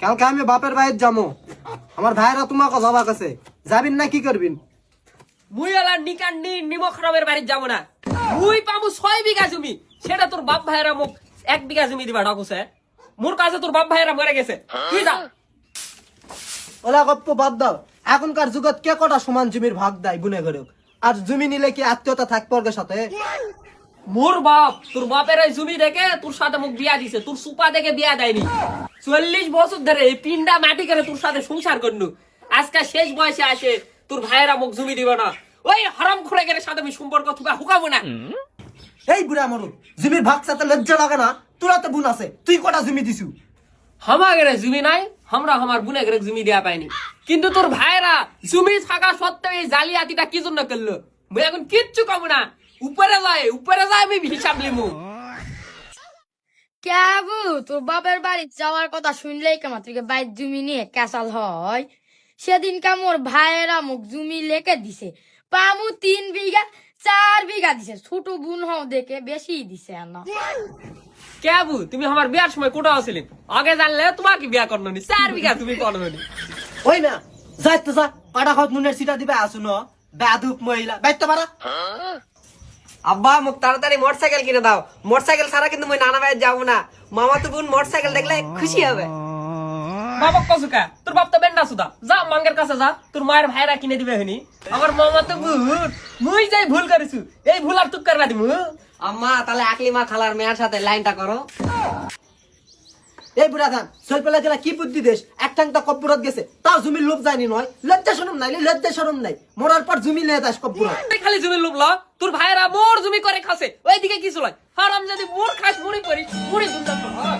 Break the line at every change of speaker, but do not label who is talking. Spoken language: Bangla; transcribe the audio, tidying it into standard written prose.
কালকে আমি বাপের বাড়ির যাবো, আমার ভাইরা তোমাকে জবা কাছে যাবিন না কি করবিন?
মুই আলা নিকান নিমখ রবের বাড়ি যাবো না। মুই পাবো 6 বিঘা জমি, সেটা তোর বাপ ভাইয়েরা মোক 1 বিঘা জমি দিবা ঢাকুছে। মোর কাছে তোর বাপ ভাইয়েরা মরে গেছে, তুই যা।
ওলা গপ্প বাদ দাও, এখনকার যুগত কে কটা সমান জমির ভাগ দেয় গুনে করে? আর জমি নিলে কি আত্মীয়তা থাকবে ওর সাথে?
মোর বাপ তোর বাপের এই জমি দেখে তোর সাথে মোক বিয়া দিছে, তোর সুপা দেখে বিয়া দেয়নি। 40 বছর ধরে এই পিন্ডা মাটি করে তোর সাথে সংসার করনু, আজকে শেষ বয়সে আসে তোর ভাইয়েরা মোক জমি দিবে না। ওই হারাম খোরে গেলে সাথে আমি সম্পর্ক থুকা হুকাবো না।
এই বুড়া মরুদ, জমির ভাগ সাথে লজ্জা লাগে না? তোরা তো বোন আছে, তুই কটা জমি দিছু?
আমাদের জমি নাই, আমরা আমার বুনে গেলে জমি দেয়া পাইনি। কিন্তু তোর ভাইয়েরা জমি থাকা সত্ত্বেও এই জালিয়াতিটা কি জন্য করলো মুই এখন কিচ্ছু কব না। উপরে যায় আমি হিসাব লিমু।
কেবু তোর বাপের বাড়ি যাওয়ার কথা শুনলেই কেমন তুই বাইর জমি নিয়ে ক্যাসাল হয়। সেদিন মোর ভাইয়েরা মুখ জমি লেকে দিছে, পামু 3 বিঘা 4 বিঘা দিছে। ছোট বোন হও দেখে বেশি দিছে না।
কেবু তুমি আমার বিয়ার সময় কোটা আসলে, আগে জানলে তোমাকে বিয়া করনো নি, 4 বিঘা তুমি করনো নি।
ওই না যাই তো যা, কাটা খাওয়া নুনের সিটা দিবে আসুন বেদুক মহিলা বাইতে পারা।
আব্বা মোক তাড়াতাড়ি মোটরসাইকেল কিনে দাও, মোটরসাইকেল ছাড়া কিন্তু মুই নানা ভাই যাবো না। মামা তো বোন মোটরসাইকেল দেখলে খুশি হবে।
বাবা কসুকা তোর বাপ তো বেন্ডা সুদা, যা মাঙ্গের কাছে যা, তোর মায়ের ভাইরা কিনে দিবে হনি। আমার মামা তো ভুল, মুই যাই ভুল করেছু, এই ভুল আর তুক করবা দিমু।
আম্মা তাহলে আকলিমা খালার মেয়ের সাথে লাইনটা করো।
এই বুড়া ধান সই পেলা জেলা কি বুদ্ধি দেশ, একটাং তা কব্বুরত গেছে, তাও জমির লোভ যায়নি নয়? লজ্জা শরম নাই, লজ্জা শরম নাই, মরার পর জমি লিয়ে যাস কব্বুরত।
খালি জমি লোবলা, তোর ভাইরা মোর জমি করে খাসে, ওইদিকে কিছু লয়। হারাম যদি মোর খাস মুড়ি করিস, মুড়ি দুর্দান্ত হয়।